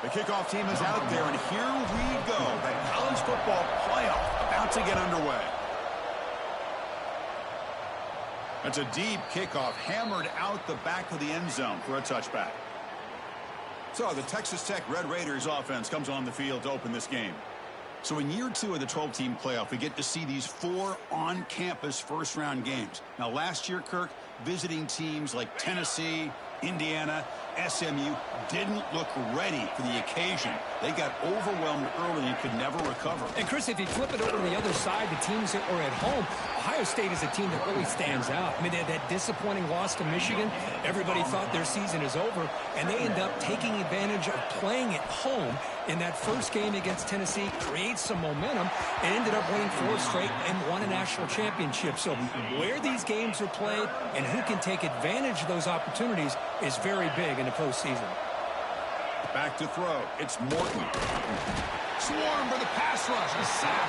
The kickoff team is out there, and here we go. The college football playoff about to get underway. That's a deep kickoff, hammered out the back of the end zone for a touchback. So the Texas Tech Red Raiders offense comes on the field to open this game. So in year 2 of the 12-team playoff, we get to see these 4 on-campus first-round games. Now, last year, Kirk, visiting teams like Tennessee, Indiana, SMU didn't look ready for the occasion. They got overwhelmed early and could never recover. And, Chris, if you flip it over to the other side, the teams that were at home, Ohio State is a team that really stands out. I mean, they had that disappointing loss to Michigan. Everybody thought their season is over, and they end up taking advantage of playing at home in that first game against Tennessee, creates some momentum, and ended up winning 4 straight and won a national championship. So where these games are played and who can take advantage of those opportunities is very big in the postseason. Back to throw. It's Morton. Swarm for the pass rush. A sack.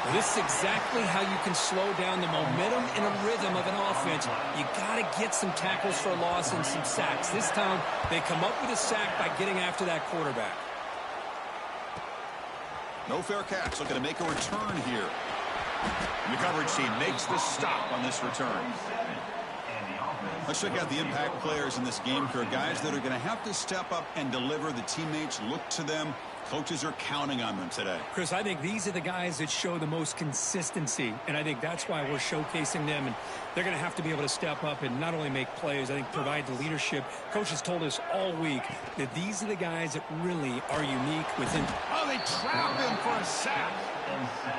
Well, this is exactly how you can slow down the momentum and a rhythm of an offense. You got to get some tackles for a loss and some sacks. This time, they come up with a sack by getting after that quarterback. No fair catch. Looking to make a return here. And the coverage team makes the stop on this return. Let's check out the impact players in this game here. Guys that are going to have to step up and deliver. The teammates look to them. Coaches are counting on them today. Chris, I think these are the guys that show the most consistency, and I think that's why we're showcasing them, and they're going to have to be able to step up and not only make plays, I think provide the leadership. Coach has told us all week that these are the guys that really are unique within. Oh, they trap him for a sack.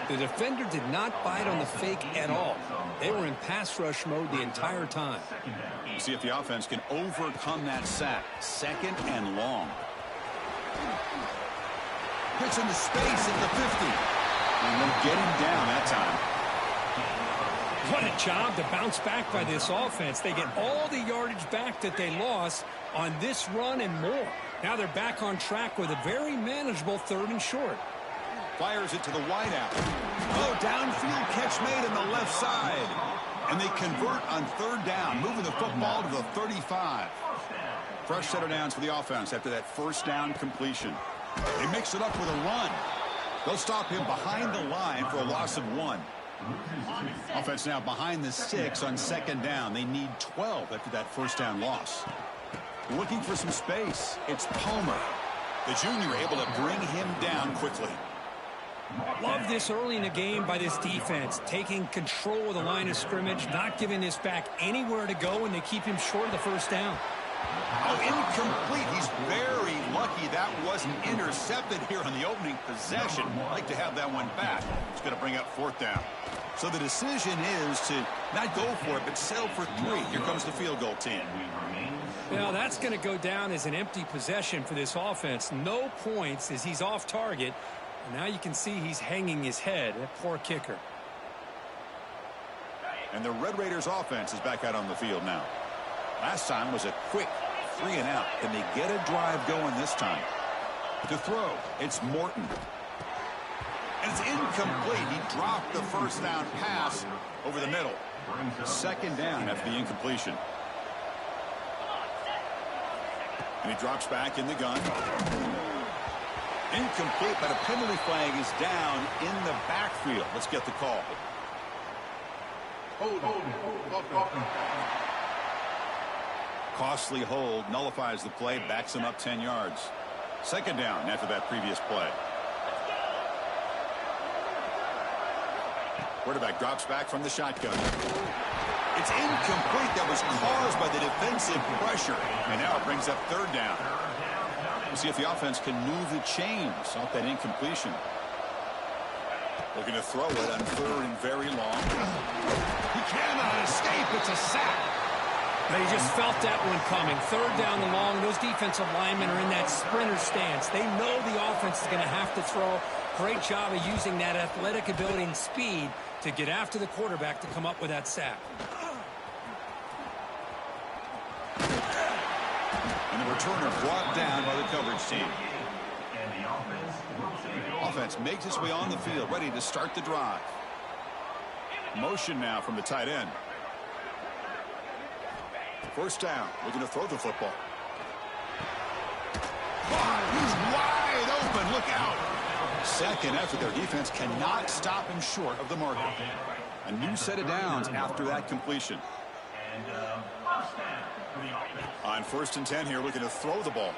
The defender did not bite on the fake at all. They were in pass rush mode the entire time. See if the offense can overcome that sack. 2nd and long. Gets into space at the 50. And they'll get him down that time. What a job to bounce back by this offense. They get all the yardage back that they lost on this run and more. Now they're back on track with a very manageable 3rd and short. Fires it to the wideout. Oh, downfield catch made on the left side. And they convert on 3rd down, moving the football to the 35. Fresh set of downs for the offense after that 1st down completion. They mix it up with a run. They'll stop him behind the line for a loss of 1. Offense now behind the 6 on 2nd down. They need 12 after that 1st down loss. Looking for some space. It's Palmer. The junior able to bring him down quickly. Love this early in the game by this defense, taking control of the line of scrimmage, not giving this back anywhere to go, and they keep him short of the 1st down. Oh, incomplete. He's very lucky that wasn't intercepted here on the opening possession. Like to have that one back. It's going to bring up 4th down. So the decision is to not go for it, but settle for 3. Here comes the field goal team. Well, that's going to go down as an empty possession for this offense. No points as he's off target. And now you can see he's hanging his head. That poor kicker. And the Red Raiders offense is back out on the field now. Last time was a quick 3 and out. Can they get a drive going this time? To throw, it's Morton. And it's incomplete. He dropped the 1st down pass over the middle. 2nd down after the incompletion. And he drops back in the gun. Incomplete, but a penalty flag is down in the backfield. Let's get the call. Costly hold, nullifies the play, backs him up 10 yards. 2nd down after that previous play. Quarterback drops back from the shotgun. It's incomplete. That was caused by the defensive pressure. And now it brings up 3rd down. We'll see if the offense can move the chains off that incompletion. Looking to throw it on 3rd and very long. He cannot escape. It's a sack. But he just felt that one coming. 3rd down and long. Those defensive linemen are in that sprinter stance. They know the offense is going to have to throw. Great job of using that athletic ability and speed to get after the quarterback to come up with that sack. And the returner brought down by the coverage team. Offense makes its way on the field, ready to start the drive. Motion now from the tight end. 1st down, looking to throw the football. caught. He's wide open. Look out. Second effort. Their defense cannot stop him short of the marker. A new set of downs after that completion. On 1st and 10 here, looking to throw the ball.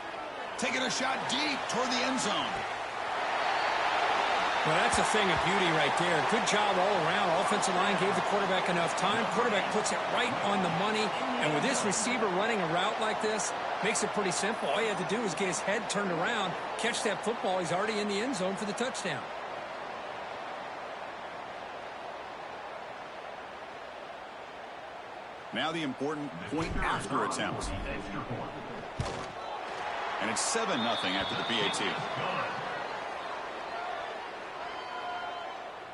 Taking a shot deep toward the end zone. Well, that's a thing of beauty right there. Good job all around. Offensive line gave the quarterback enough time. Quarterback puts it right on the money. And with this receiver running a route like this, makes it pretty simple. All you have to do is get his head turned around, catch that football. He's already in the end zone for the touchdown. Now the important point after attempt. And it's 7-0 after the PAT.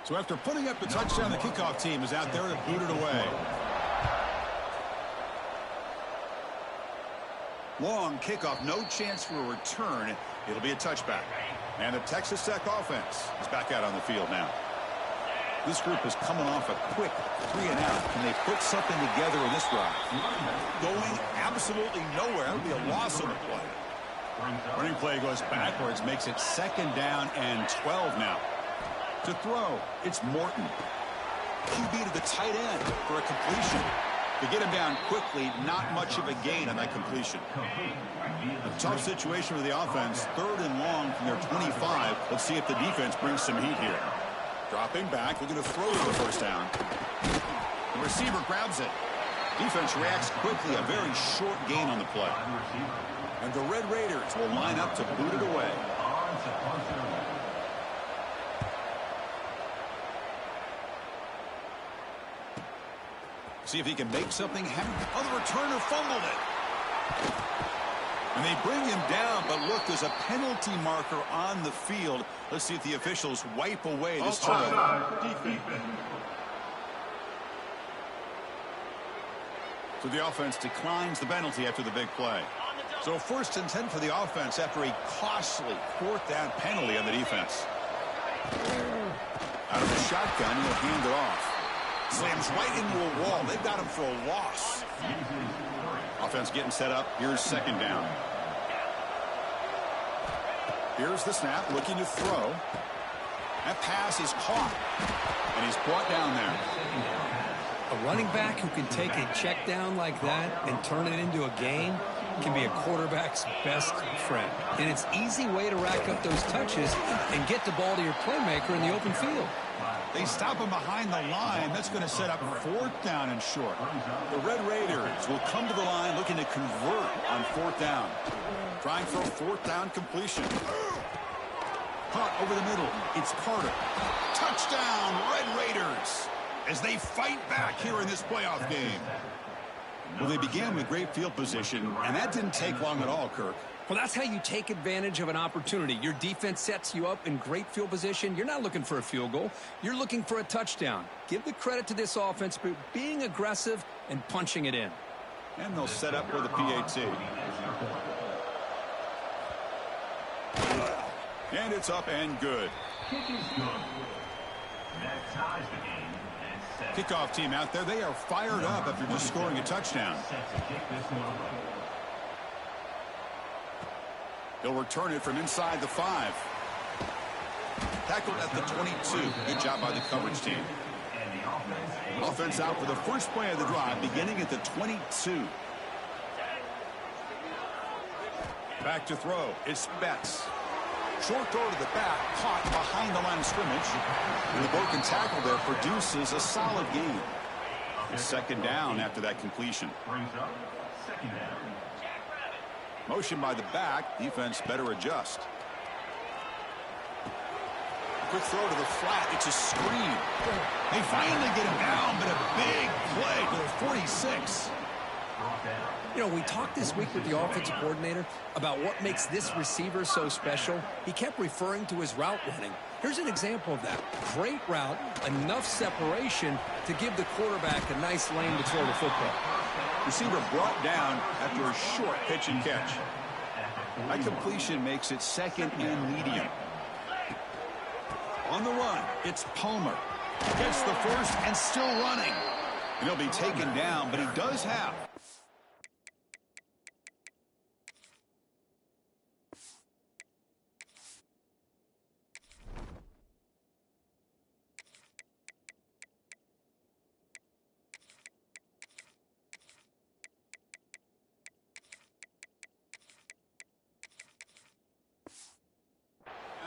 So after putting up the touchdown, the kickoff team is out there to boot it away. Long kickoff, no chance for a return. It'll be a touchback. And the Texas Tech offense is back out on the field now. This group is coming off a quick 3-and-out. Can they put something together in this drive? Going absolutely nowhere. That would be a loss on the play. Running play goes backwards, makes it 2nd down and 12 now. To throw, it's Morton. QB to the tight end for a completion. To get him down quickly, not much of a gain on that completion. A tough situation for the offense. 3rd and long from their 25. Let's see if the defense brings some heat here. Dropping back, looking to throw for the 1st down. The receiver grabs it. Defense reacts quickly. A very short gain on the play. And the Red Raiders will line up to boot it away. See if he can make something happen. Oh, the returner fumbled it. And they bring him down, but look, there's a penalty marker on the field. Let's see if the officials wipe away this turnover. So the offense declines the penalty after the big play. So 1st and 10 for the offense after a costly 4th down penalty on the defense. Out of the shotgun, he'll hand it off. Slams right into a wall. They've got him for a loss. Offense getting set up. Here's 2nd down. Here's the snap, looking to throw. That pass is caught. And he's brought down there. A running back who can take a check down like that and turn it into a gain can be a quarterback's best friend. And it's an easy way to rack up those touches and get the ball to your playmaker in the open field. They stop him behind the line. That's going to set up 4th down and short. The Red Raiders will come to the line looking to convert on 4th down. Trying for a 4th down completion. Caught over the middle. It's Carter. Touchdown, Red Raiders, as they fight back here in this playoff game. Well, they began with great field position, and that didn't take long at all, Kirk. Well, that's how you take advantage of an opportunity. Your defense sets you up in great field position. You're not looking for a field goal. You're looking for a touchdown. Give the credit to this offense for being aggressive and punching it in. And they'll set up for the PAT. And it's up and good. Kickoff team out there. They are fired up after just scoring a touchdown. They'll return it from inside the 5. Tackled at the 22. Good job by the coverage team. Offense out for the first play of the drive, beginning at the 22. Back to throw. It's Betts. Short throw to the back, caught behind the line of scrimmage. And the broken tackle there produces a solid gain. 2nd down after that completion. Motion by the back. Defense better adjust. Quick throw to the flat. It's a screen. They finally get him down, but a big play to the 46. You know, we talked this week with the offensive coordinator about what makes this receiver so special. He kept referring to his route running. Here's an example of that. Great route, enough separation to give the quarterback a nice lane to throw the football. Receiver brought down after a short pitch and catch. That completion makes it 2nd and medium. On the run, it's Palmer. Gets the first and still running. And he'll be taken down, but he does have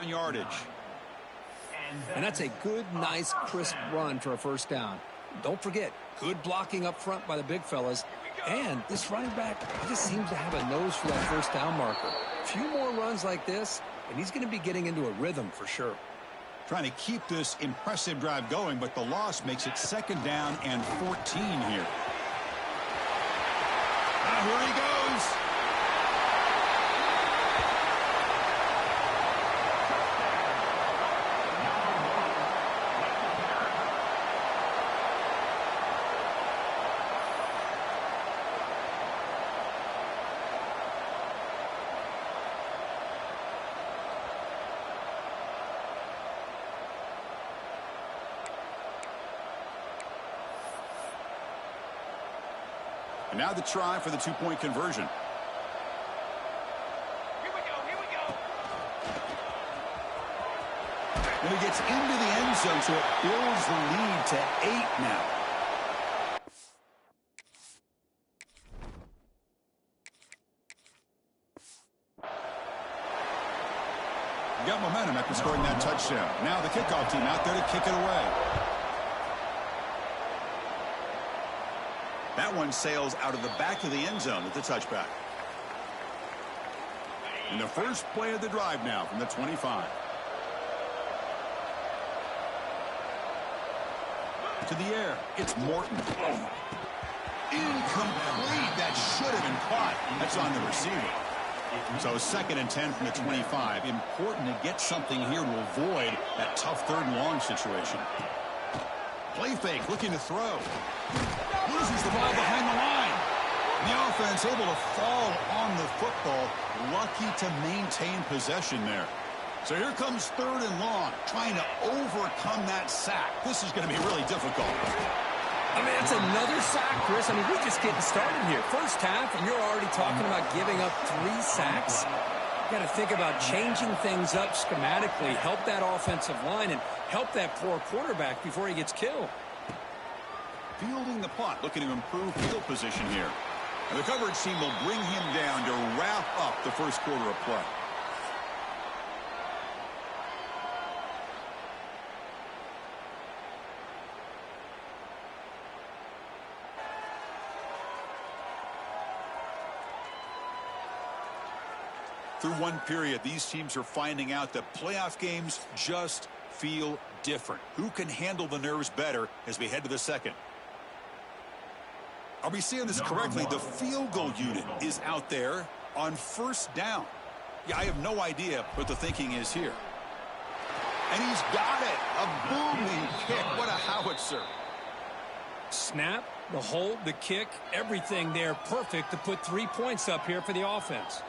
on yardage. And that's a good, nice, crisp run for a first down. Don't forget, good blocking up front by the big fellas. And this running back just seems to have a nose for that first down marker. A few more runs like this, and he's going to be getting into a rhythm for sure. Trying to keep this impressive drive going, but the loss makes it 2nd down and 14 here. Here he goes. And now the try for the 2-point conversion. Here we go. And he gets into the end zone, so it builds the lead to 8 now. You got momentum after scoring that touchdown. Now the kickoff team out there to kick it away. That one sails out of the back of the end zone with the touchback. And the first play of the drive now from the 25. To the air, it's Morton. Incomplete. That should have been caught. That's on the receiver. So 2nd and 10 from the 25. Important to get something here to avoid that tough 3rd and long situation. Play fake, looking to throw. Loses the ball behind the line. The offense able to fall on the football. Lucky to maintain possession there. So here comes 3rd and long, trying to overcome that sack. This is going to be really difficult. I mean, it's another sack, Chris. I mean, we're just getting started here. First half, and you're already talking about giving up 3 sacks. You got to think about changing things up schematically, help that offensive line, and help that poor quarterback before he gets killed. Fielding the punt, looking to improve field position here. And the coverage team will bring him down to wrap up the first quarter of play. Through one period, these teams are finding out that playoff games just feel different. Who can handle the nerves better as we head to the second? Are we seeing this correctly? The field goal unit is out there on first down. Yeah, I have no idea what the thinking is here. And he's got it. A booming kick. What a howitzer. Snap, the hold, the kick, everything there perfect to put 3 points up here for the offense.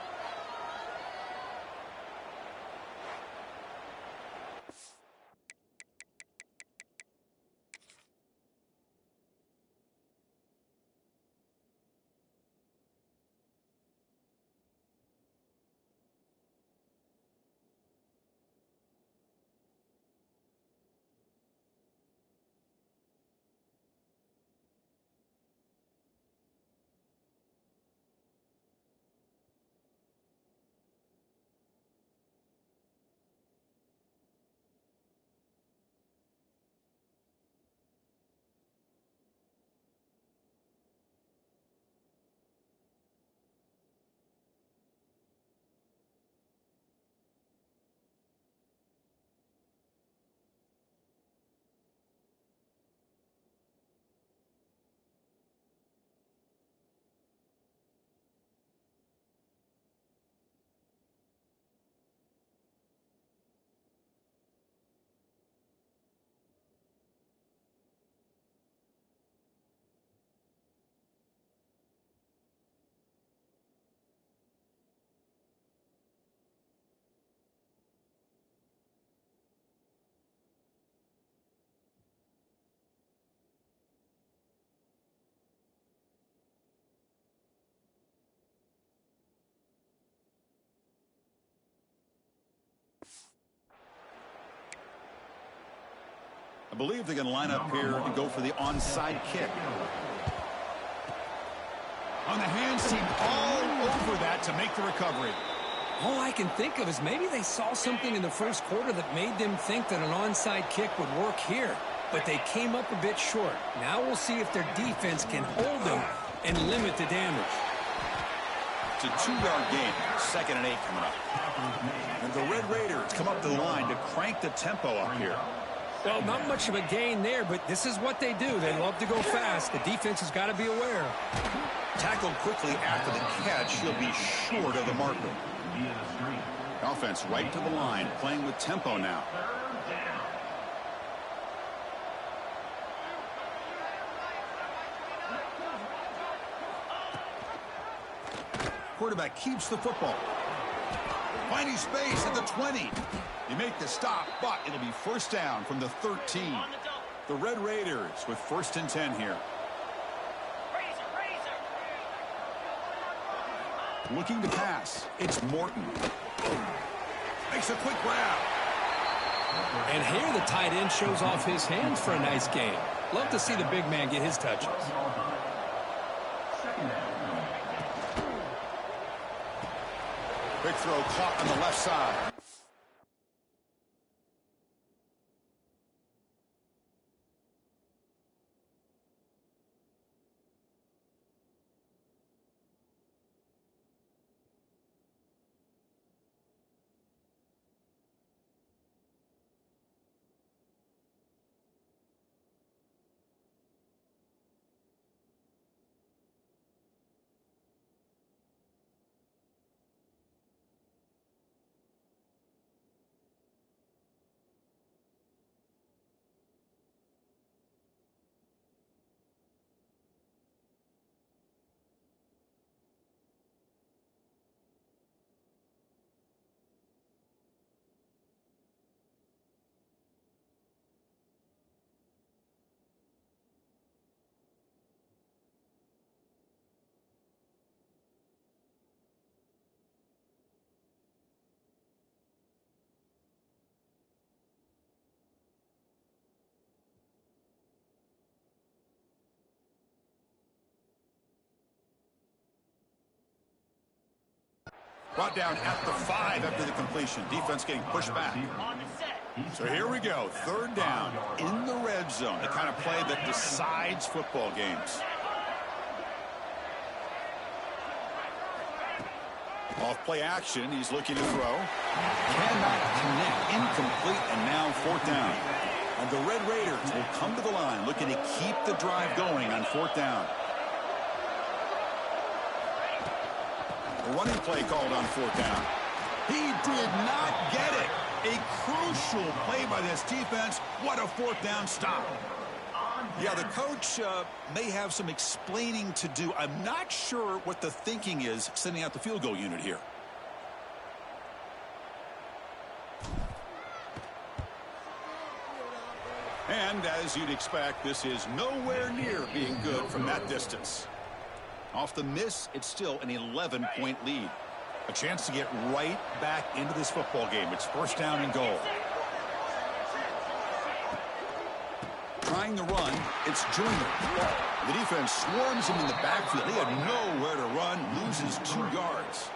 I believe they're going to line up here and go for the onside kick. On the hands team all over that to make the recovery. All I can think of is maybe they saw something in the first quarter that made them think that an onside kick would work here. But they came up a bit short. Now we'll see if their defense can hold them and limit the damage. It's a 2-yard gain. 2nd and 8 coming up. And the Red Raiders come up to the line to crank the tempo up here. Well, not much of a gain there, but this is what they do. They love to go fast. The defense has got to be aware. Tackled quickly after the catch. He'll be short of the marker. Offense right to the line, playing with tempo now. Quarterback keeps the football. Finding space at the 20. You make the stop, but it'll be first down from the 13. The Red Raiders with 1st and 10 here. Looking to pass. It's Morton. Makes a quick grab. And here the tight end shows off his hands for a nice game. Love to see the big man get his touches. Big throw caught on the left side. Brought down at the 5 after the completion. Defense getting pushed back. So here we go. 3rd down in the red zone. The kind of play that decides football games. Off play action. He's looking to throw. Cannot connect. Incomplete, and now 4th down. And the Red Raiders will come to the line looking to keep the drive going on 4th down. A running play called on 4th down. He did not get it. A crucial play by this defense. What a 4th down stop. Yeah, the coach may have some explaining to do. I'm not sure what the thinking is sending out the field goal unit here. And as you'd expect, this is nowhere near being good from that distance. Off the miss, it's still an 11-point lead. A chance to get right back into this football game. It's 1st down and goal. Trying the run, it's Joyner. The defense swarms him in the backfield. He had nowhere to run, loses 2 yards.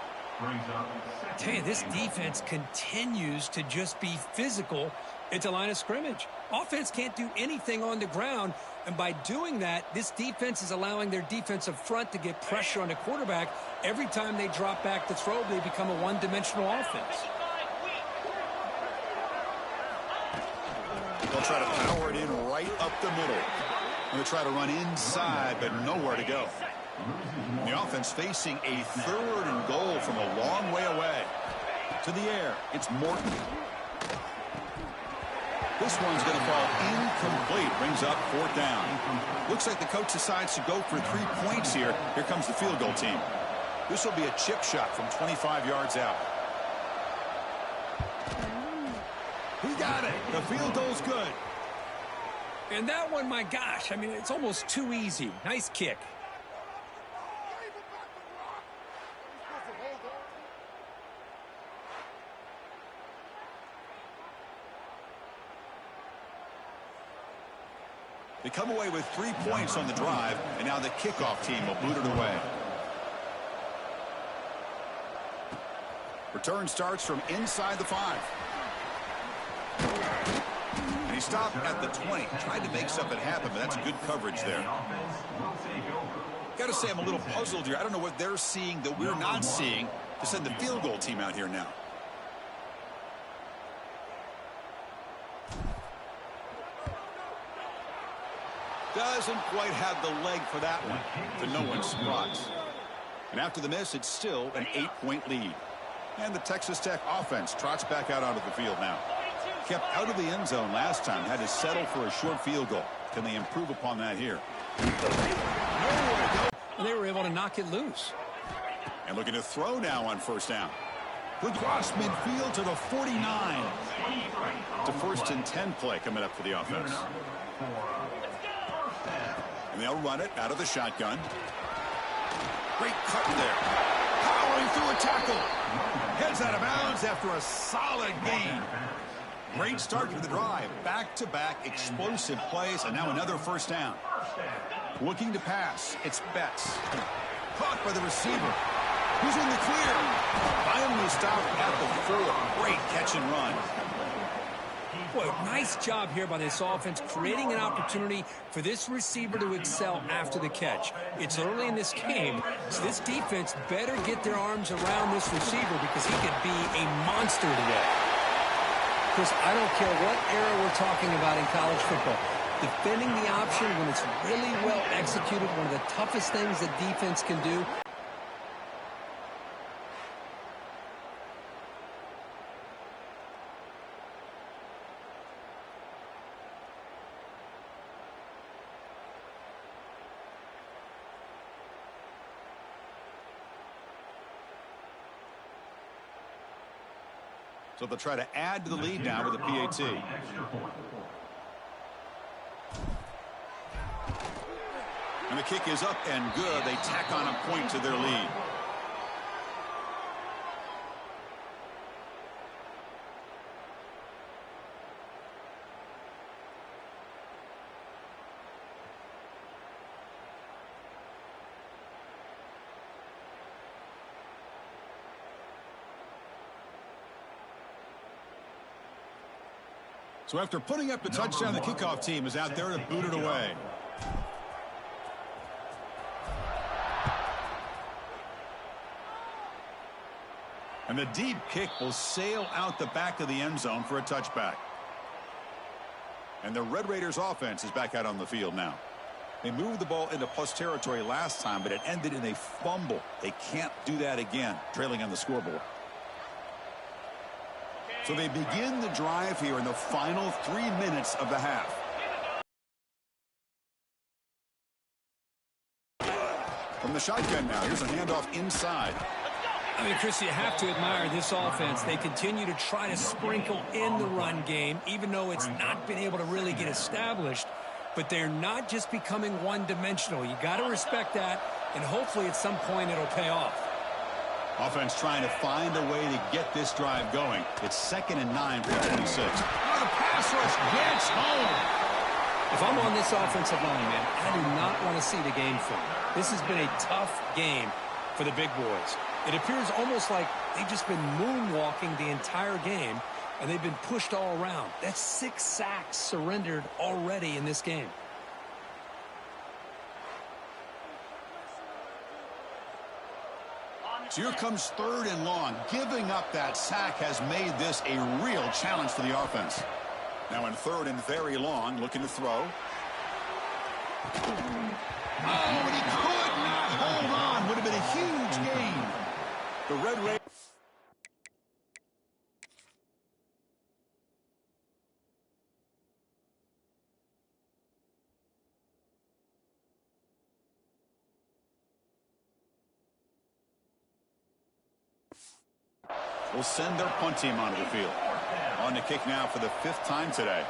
I tell you, this defense continues to just be physical at the line of scrimmage. Offense can't do anything on the ground, and by doing that, this defense is allowing their defensive front to get pressure on the quarterback. Every time they drop back to throw, they become a one-dimensional offense. They'll try to power it in right up the middle. They'll try to run inside, but nowhere to go. The offense facing a 3rd and goal from a long way away. To the air, it's Morton. This one's going to fall incomplete. Brings up 4th down. Looks like the coach decides to go for 3 points here. Here comes the field goal team. This will be a chip shot from 25 yards out. He got it. The field goal's good. And that one, my gosh, I mean, it's almost too easy. Nice kick. They come away with 3 points on the drive, and now the kickoff team will boot it away. Return starts from inside the 5. And he stopped at the 20. Tried to make something happen, but that's good coverage there. Got to say I'm a little puzzled here. I don't know what they're seeing that we're not seeing to send the field goal team out here now. Doesn't quite have the leg for that one, to no one's surprise. And after the miss, it's still an 8-point lead. And the Texas Tech offense trots back out onto the field now. Kept out of the end zone last time, had to settle for a short field goal. Can they improve upon that here? Nowhere to go. And they were able to knock it loose. And looking to throw now on first down. Good cross midfield to the 49. To 1st and 10 play coming up for the offense. And they'll run it out of the shotgun. Great cut there. Powering through a tackle. Heads out of bounds after a solid gain. Great start to the drive. Back-to-back explosive plays, and now another first down. Looking to pass. It's Betts. Caught by the receiver. Who's in the clear? Finally stopped at the 4. Great catch and run. Boy, nice job here by this offense, creating an opportunity for this receiver to excel after the catch. It's early in this game, so this defense better get their arms around this receiver because he could be a monster today. Chris, I don't care what era we're talking about in college football. Defending the option when it's really well executed, one of the toughest things that defense can do. So they'll try to add to the lead now with a PAT. And the kick is up and good. They tack on a point to their lead. So after putting up the touchdown, the kickoff team is out there to boot it away. And the deep kick will sail out the back of the end zone for a touchback. And the Red Raiders offense is back out on the field now. They moved the ball into plus territory last time, but it ended in a fumble. They can't do that again, trailing on the scoreboard. So they begin the drive here in the final 3 minutes of the half. From the shotgun now, here's a handoff inside. I mean, Chris, you have to admire this offense. They continue to try to sprinkle in the run game, even though it's not been able to really get established. But they're not just becoming one-dimensional. You got to respect that, and hopefully at some point it'll pay off. Offense trying to find a way to get this drive going. It's 2nd and 9 for 26. Oh, the pass rush gets home. If I'm on this offensive line, man, I do not want to see the game film. This has been a tough game for the big boys. It appears almost like they've just been moonwalking the entire game, and they've been pushed all around. That's 6 sacks surrendered already in this game. So here comes 3rd and long. Giving up that sack has made this a real challenge for the offense. Now in 3rd and very long, looking to throw. Oh, but he could not hold on. Would have been a huge gain. The Red Raiders. Will send their punt team onto the field. On to kick now for the 5th time today.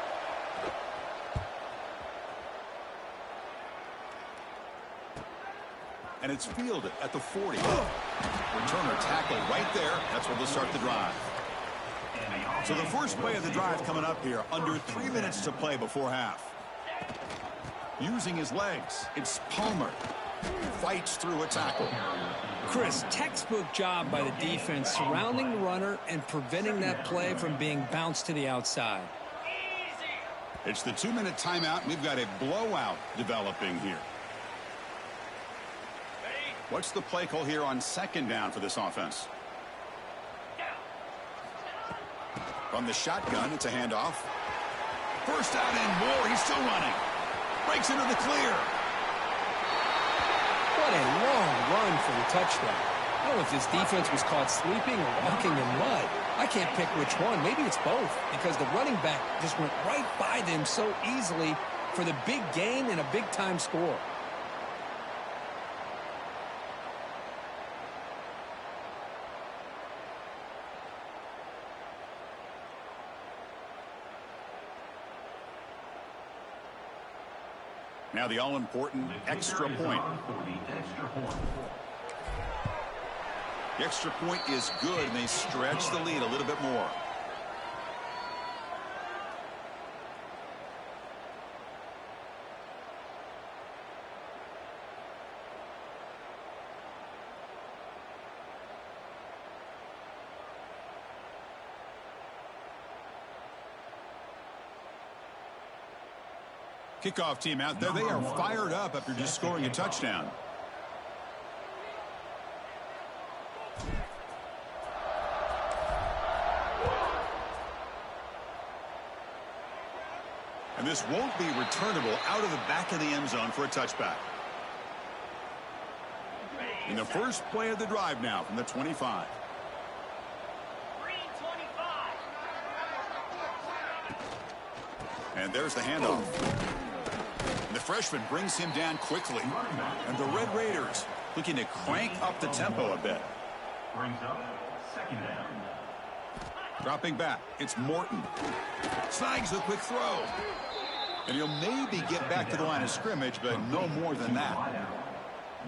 And it's fielded at the 40. Returner tackle right there. That's where they'll start the drive. So the first play of the drive coming up here. Under 3 minutes to play before half. Using his legs, it's Palmer. Fights through a tackle. Chris, textbook job by the defense surrounding the runner and preventing that play from being bounced to the outside. It's the 2-minute timeout. We've got a blowout developing here. What's the play call here on second down for this offense? From the shotgun, it's a handoff. First down and more. He's still running. Breaks into the clear. What a long run for the touchdown. I don't know if this defense was caught sleeping or walking in mud. I can't pick which one. Maybe it's both, because the running back just went right by them so easily for the big gain and a big-time score. Now the all-important extra point. The extra point is good, and they stretch the lead a little bit more. Kickoff team out there. They are fired up after just scoring a touchdown. And this won't be returnable out of the back of the end zone for a touchback. In the first play of the drive now from the 25. And there's the handoff. And the freshman brings him down quickly. And the Red Raiders looking to crank up the tempo a bit. Brings up second down. Dropping back, it's Morton. Snags the quick throw. And he'll maybe get back to the line of scrimmage, but no more than that.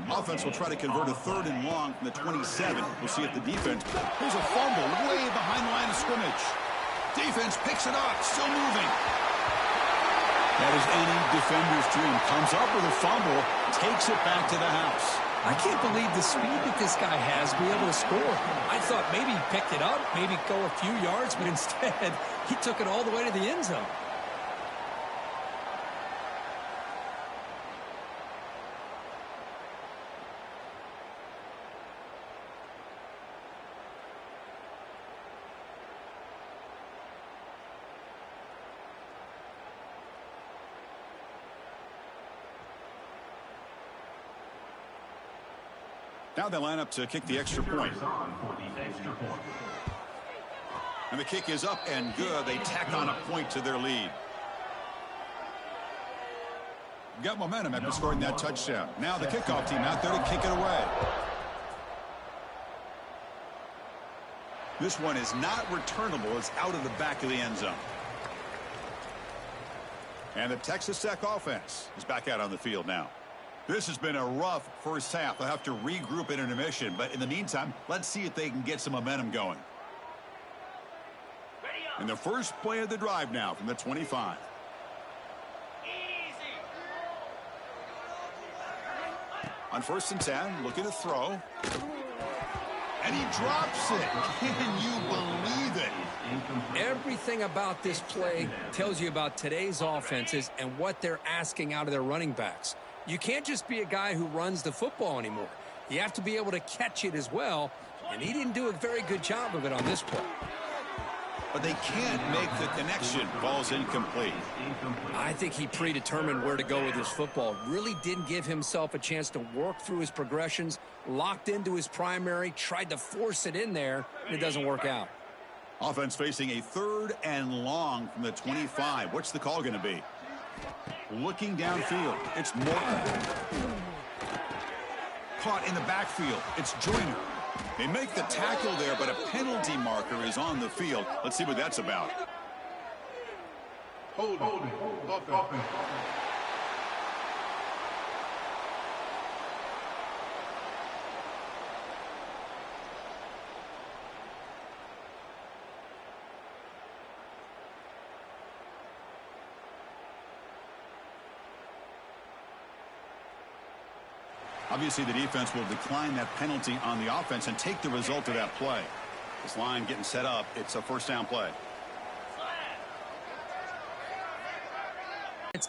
Offense will try to convert a 3rd and long from the 27. We'll see if the defense. There's a fumble way behind the line of scrimmage. Defense picks it up, still moving. That is any defender's dream. Comes up with a fumble, takes it back to the house. I can't believe the speed that this guy has to be able to score. I thought maybe he picked it up, maybe go a few yards, but instead he took it all the way to the end zone. Now they line up to kick the extra point. And the kick is up and good. They tack on a point to their lead. Got momentum after scoring that touchdown. Now the kickoff team out there to kick it away. This one is not returnable. It's out of the back of the end zone. And the Texas Tech offense is back out on the field now. This has been a rough first half. They'll have to regroup in intermission, but in the meantime, let's see if they can get some momentum going. In the first play of the drive now from the 25. On 1st and 10, looking to throw. And he drops it. Can you believe it? Everything about this play tells you about today's offenses and what they're asking out of their running backs. You can't just be a guy who runs the football anymore. You have to be able to catch it as well, and he didn't do a very good job of it on this play. But they can't make the connection. Ball's incomplete. I think he predetermined where to go with his football. Really didn't give himself a chance to work through his progressions, locked into his primary, tried to force it in there, and it doesn't work out. Offense facing a 3rd and long from the 25. What's the call going to be? Looking downfield, it's Morton. Caught in the backfield, it's Joyner. They make the tackle there, but a penalty marker is on the field. Let's see what that's about. Hold it. Obviously, the defense will decline that penalty on the offense and take the result of that play. This line getting set up. It's a first down play.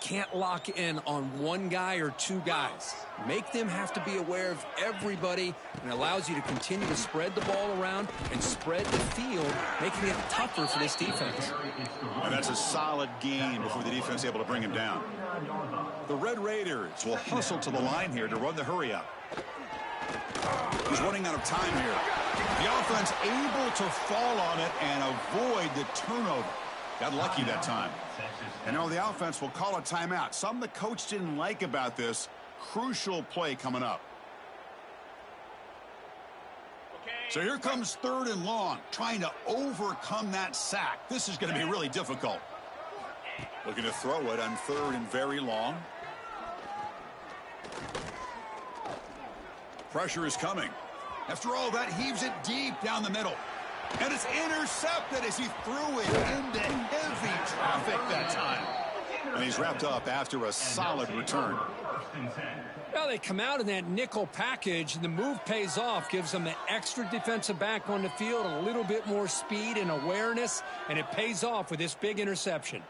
Can't lock in on one guy or two guys. Make them have to be aware of everybody, and it allows you to continue to spread the ball around and spread the field, making it tougher for this defense. And that's a solid gain before the defense is able to bring him down. The Red Raiders will hustle to the line here to run the hurry up. He's running out of time here. The offense able to fall on it and avoid the turnover. Got lucky that time. And now the offense will call a timeout. Something the coach didn't like about this. Crucial play coming up. So here comes 3rd and long, trying to overcome that sack. This is going to be really difficult. Looking to throw it on 3rd and very long. Pressure is coming. After all that, heaves it deep down the middle. And it's intercepted as he threw it into heavy traffic that time. And he's wrapped up after a solid return. Well, they come out in that nickel package, and the move pays off, gives them an extra defensive back on the field, a little bit more speed and awareness, and it pays off with this big interception.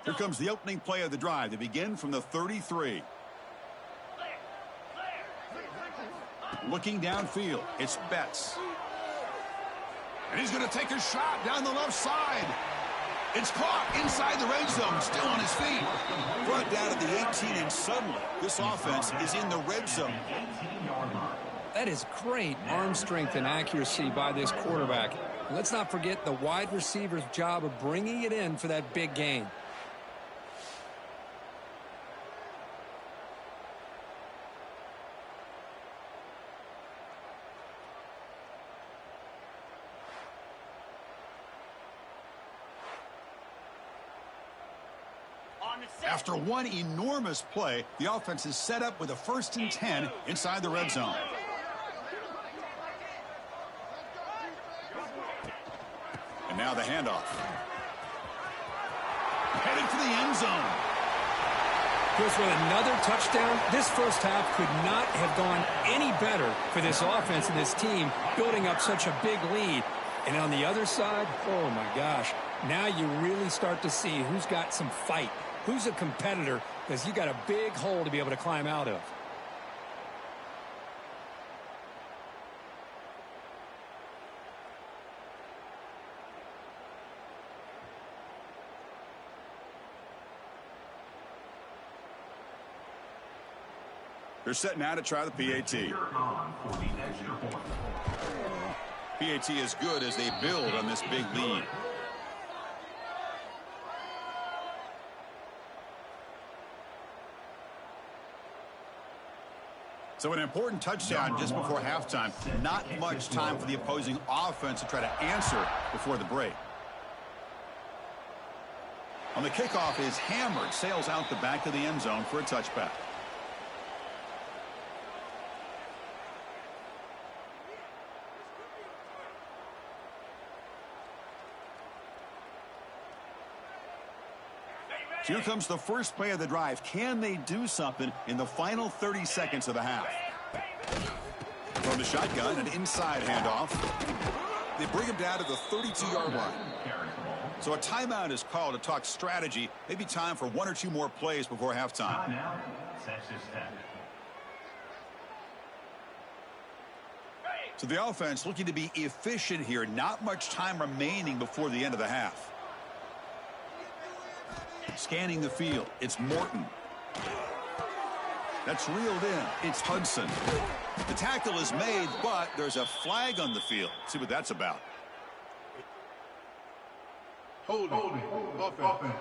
Here comes the opening play of the drive. They begin from the 33. Looking downfield, it's Betts. And he's going to take a shot down the left side. It's caught inside the red zone, still on his feet. Brought down to the 18, and suddenly this offense is in the red zone. That is great arm strength and accuracy by this quarterback. Let's not forget the wide receiver's job of bringing it in for that big gain. After one enormous play, the offense is set up with a 1st and 10 inside the red zone. And now the handoff. Heading for the end zone. Chris, with another touchdown, this first half could not have gone any better for this offense and this team, building up such a big lead. And on the other side, oh my gosh, now you really start to see who's got some fight. Who's a competitor, because you got a big hole to be able to climb out of. They're setting now to try the PAT. PAT is good as they build on this big lead. So an important touchdown just before halftime. Not much time for the opposing offense to try to answer before the break. On the kickoff is hammered, sails out the back of the end zone for a touchback. Here comes the first play of the drive. Can they do something in the final 30 seconds of the half? From the shotgun, an inside handoff. They bring him down to the 32-yard line. So a timeout is called to talk strategy. Maybe time for one or two more plays before halftime. So the offense looking to be efficient here. Not much time remaining before the end of the half. Scanning the field, it's Morton. That's reeled in. It's Hudson. The tackle is made, but there's a flag on the field. See what that's about. Holding. Offense.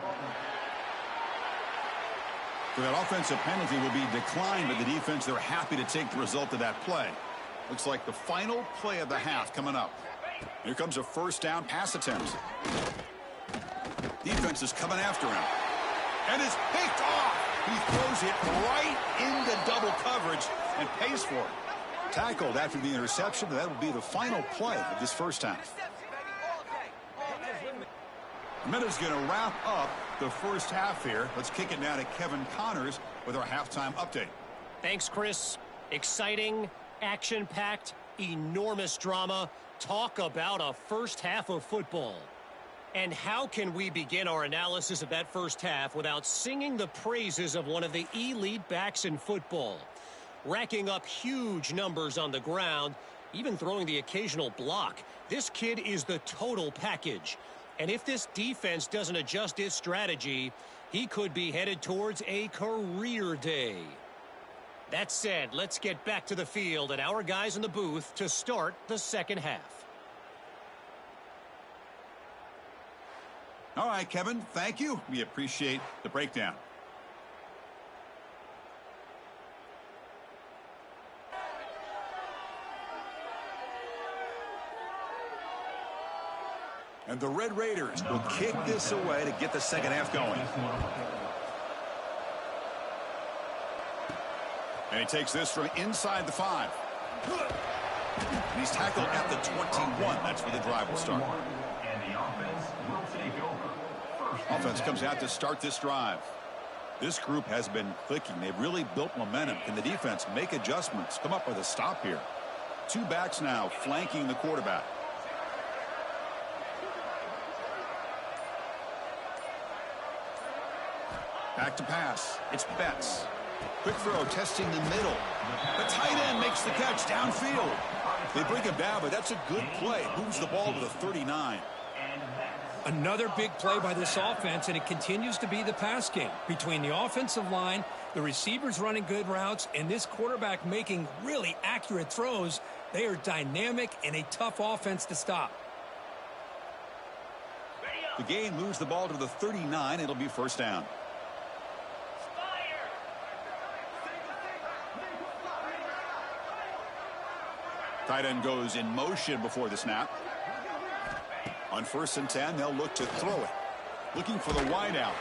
So that offensive penalty will be declined by the defense. They're happy to take the result of that play. Looks like the final play of the half coming up. Here comes a first down pass attempt. Defense is coming after him. And it's picked off. He throws it right into double coverage and pays for it. Tackled after the interception. That will be the final play of this first half. Minute's going to wrap up the first half here. Let's kick it now to Kevin Connors with our halftime update. Thanks, Chris. Exciting, action-packed, enormous drama. Talk about a first half of football. And how can we begin our analysis of that first half without singing the praises of one of the elite backs in football? Racking up huge numbers on the ground, even throwing the occasional block. This kid is the total package. And if this defense doesn't adjust its strategy, he could be headed towards a career day. That said, let's get back to the field and our guys in the booth to start the second half. All right, Kevin, thank you. We appreciate the breakdown. And the Red Raiders will kick this away to get the second half going. And he takes this from inside the 5. And he's tackled at the 21. That's where the drive will start. And the offense will take over. Offense comes out to start this drive. This group has been clicking. They've really built momentum. Can the defense make adjustments? Come up with a stop here. 2 backs now flanking the quarterback. Back to pass. It's Betts. Quick throw, testing the middle. The tight end makes the catch downfield. They bring him down, but that's a good play. Moves the ball to the 39. Another big play by this offense, and it continues to be the pass game. Between the offensive line, the receivers running good routes, and this quarterback making really accurate throws, they are dynamic and a tough offense to stop. The gain moves the ball to the 39. It'll be first down. Tight end goes in motion before the snap. On 1st and 10, they'll look to throw it. Looking for the wide out.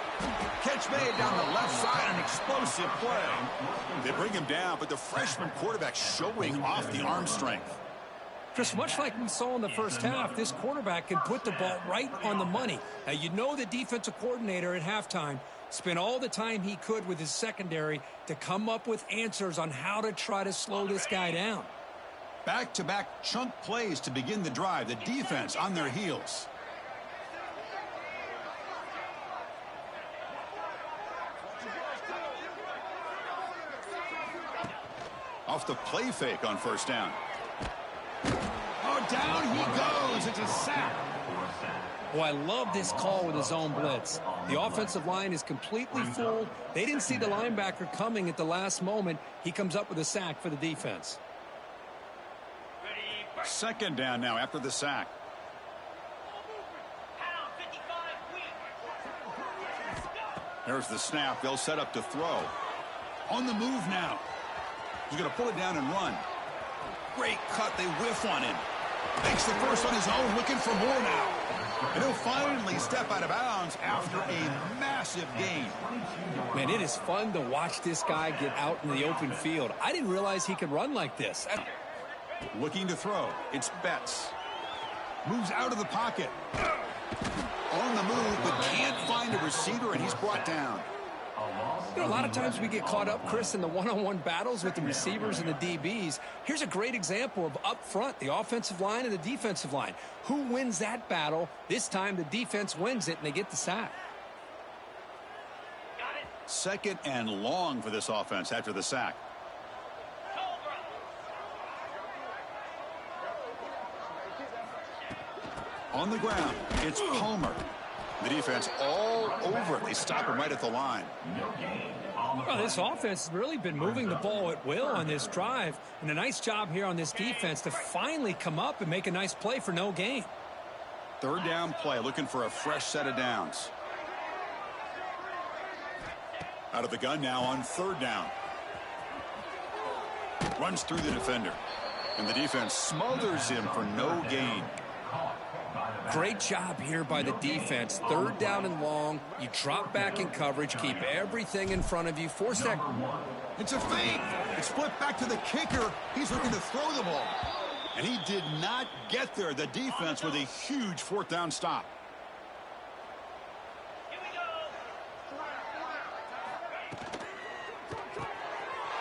Catch made down the left side, an explosive play. They bring him down, but the freshman quarterback showing off the arm strength. Chris, much like we saw in the first half, this quarterback can put the ball right on the money. Now, you know the defensive coordinator at halftime spent all the time he could with his secondary to come up with answers on how to try to slow this guy down. Back-to-back chunk plays to begin the drive. The defense on their heels. Off the play fake on first down. Oh, down he goes. It's a sack. Oh, I love this call with his own blitz. The offensive line is completely full. They didn't see the linebacker coming at the last moment. He comes up with a sack for the defense. Second down now after the sack. There's the snap. They'll set up to throw. On the move now. He's going to pull it down and run. Great cut. They whiff on him. Makes the first on his own. Looking for more now. And he'll finally step out of bounds after a massive gain. Man, it is fun to watch this guy get out in the open field. I didn't realize he could run like this. Looking to throw. It's Betts. Moves out of the pocket. On the move, but can't find a receiver, and he's brought down. You know, a lot of times we get caught up, Chris, in the one-on-one battles with the receivers and the DBs. Here's a great example of up front, the offensive line and the defensive line. Who wins that battle? This time the defense wins it, and they get the sack. Second and long for this offense after the sack. On the ground, it's Palmer. The defense all over it. They stop him right at the line. Well, this offense has really been moving the ball at will on this drive. And a nice job here on this defense to finally come up and make a nice play for no gain. Third down play, looking for a fresh set of downs. Out of the gun now on third down. Runs through the defender. And the defense smothers him for no gain. Great job here by the defense. Third down and long. You drop back in coverage, keep everything in front of you. Force that. It's a fake. It's flipped back to the kicker. He's looking to throw the ball. And he did not get there. The defense with a huge fourth down stop.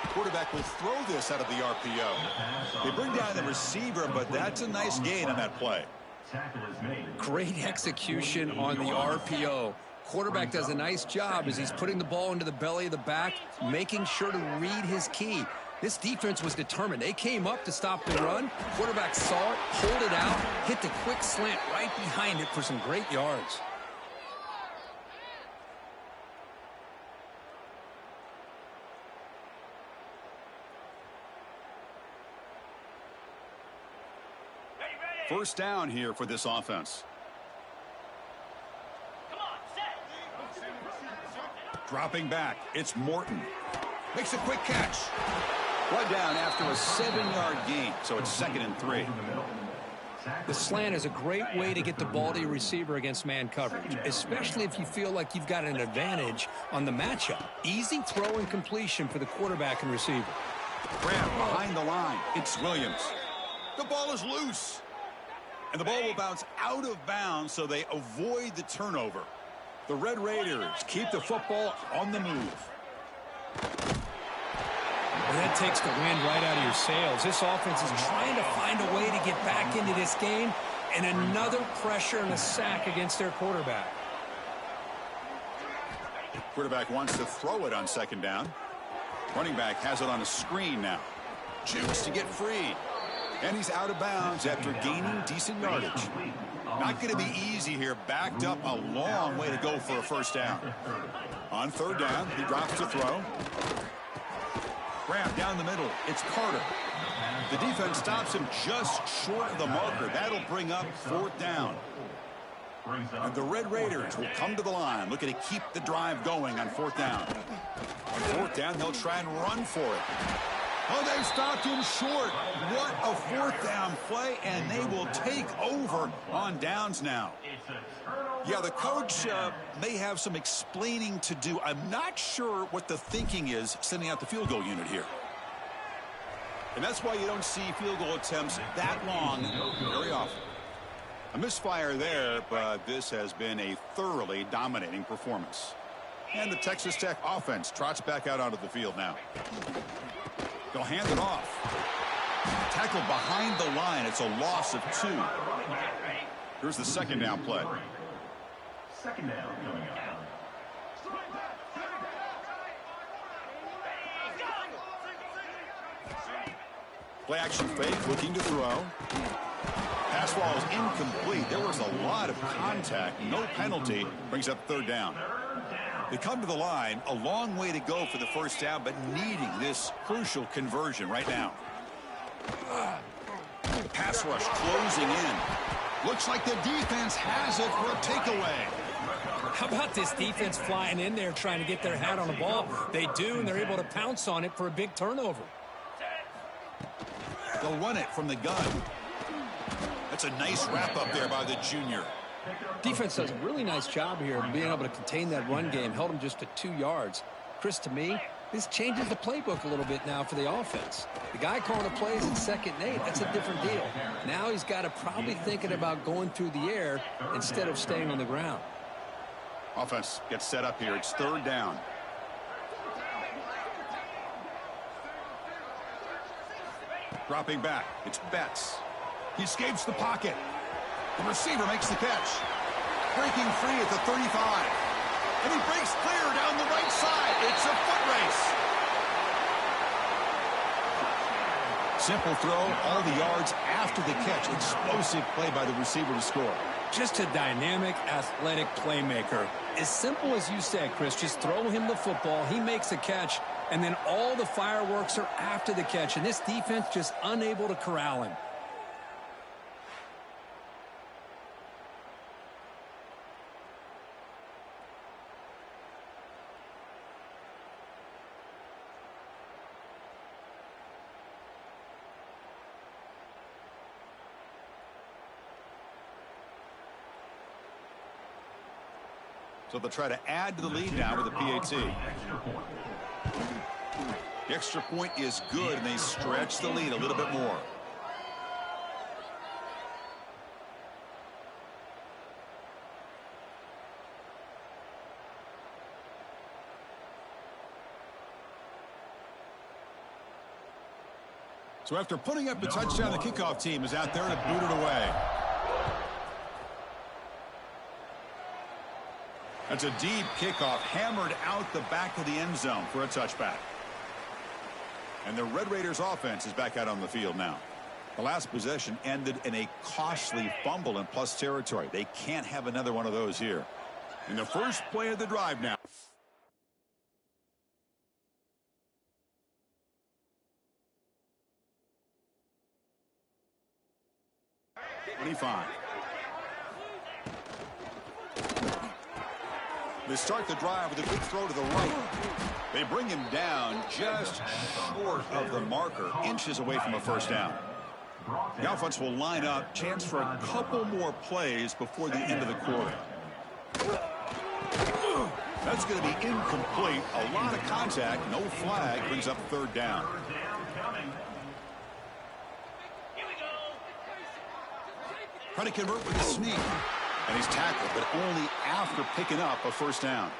Quarterback will throw this out of the RPO. They bring down the receiver, but that's a nice gain on that play. Great execution on the RPO. Quarterback does a nice job as he's putting the ball into the belly of the back, making sure to read his key. This defense was determined. They came up to stop the run. Quarterback saw it, pulled it out, hit the quick slant right behind it for some great yards. First down here for this offense. Dropping back, it's Morton. Makes a quick catch. One down after a 7-yard gain, so it's 2nd and 3. The slant is a great way to get the ball to your receiver against man coverage, especially if you feel like you've got an advantage on the matchup. Easy throw and completion for the quarterback and receiver. Grant behind the line. It's Williams. The ball is loose. And the ball will bounce out of bounds, so they avoid the turnover. The Red Raiders keep the football on the move. Well, that takes the wind right out of your sails. This offense is trying to find a way to get back into this game, and another pressure and a sack against their quarterback. Quarterback wants to throw it on 2nd down. Running back has it on a screen now. Jukes to get free. And he's out of bounds after gaining decent yardage. Not going to be easy here. Backed up a long way to go for a first down. On 3rd down, he drops to throw. Grab down the middle. It's Carter. The defense stops him just short of the marker. That'll bring up 4th down. And the Red Raiders will come to the line, looking to keep the drive going on 4th down. On 4th down, they'll try and run for it. Oh, they stopped him short. What a 4th down play, and they will take over on downs now. Yeah, the coach may have some explaining to do. I'm not sure what the thinking is sending out the field goal unit here. And that's why you don't see field goal attempts that long very often. A misfire there, but this has been a thoroughly dominating performance. And the Texas Tech offense trots back out onto the field now. They'll hand it off. Tackle behind the line. It's a loss of 2. Here's the 2nd down play. 2nd down coming up. Play action fake, looking to throw. Pass ball is incomplete. There was a lot of contact. No penalty. Brings up 3rd down. They come to the line, a long way to go for the first down, but needing this crucial conversion right now. Pass rush closing in. Looks like the defense has it for a takeaway. How about this defense flying in there trying to get their hat on the ball? They do, and they're able to pounce on it for a big turnover. They'll run it from the gun. That's a nice wrap up there by the junior. Defense does a really nice job here of being able to contain that run game. Held them just to 2 yards. Chris, to me, this changes the playbook a little bit now for the offense. The guy calling the plays at 2nd and 8, that's a different deal. Now he's got to probably thinking about going through the air instead of staying on the ground. Offense gets set up here. It's 3rd down. Dropping back. It's Betts. He escapes the pocket. The receiver makes the catch. Breaking free at the 35. And he breaks clear down the right side. It's a foot race. Simple throw, all the yards after the catch. Explosive play by the receiver to score. Just a dynamic, athletic playmaker. As simple as you said, Chris, just throw him the football. He makes a catch, and then all the fireworks are after the catch. And this defense just unable to corral him. So they'll try to add to the lead now with a PAT. The extra point is good, and they stretch the lead a little bit more. So after putting up the touchdown, the kickoff team is out there to boot it away. That's a deep kickoff, hammered out the back of the end zone for a touchback. And the Red Raiders offense is back out on the field now. The last possession ended in a costly fumble in plus territory. They can't have another one of those here. In the first play of the drive now. They start the drive with a good throw to the right. They bring him down just short of the marker, inches away from a first down. The offense will line up, chance for a couple more plays before the end of the quarter. That's going to be incomplete. A lot of contact, no flag, brings up third down. Trying to convert with a sneak. And he's tackled, but only after picking up a first down.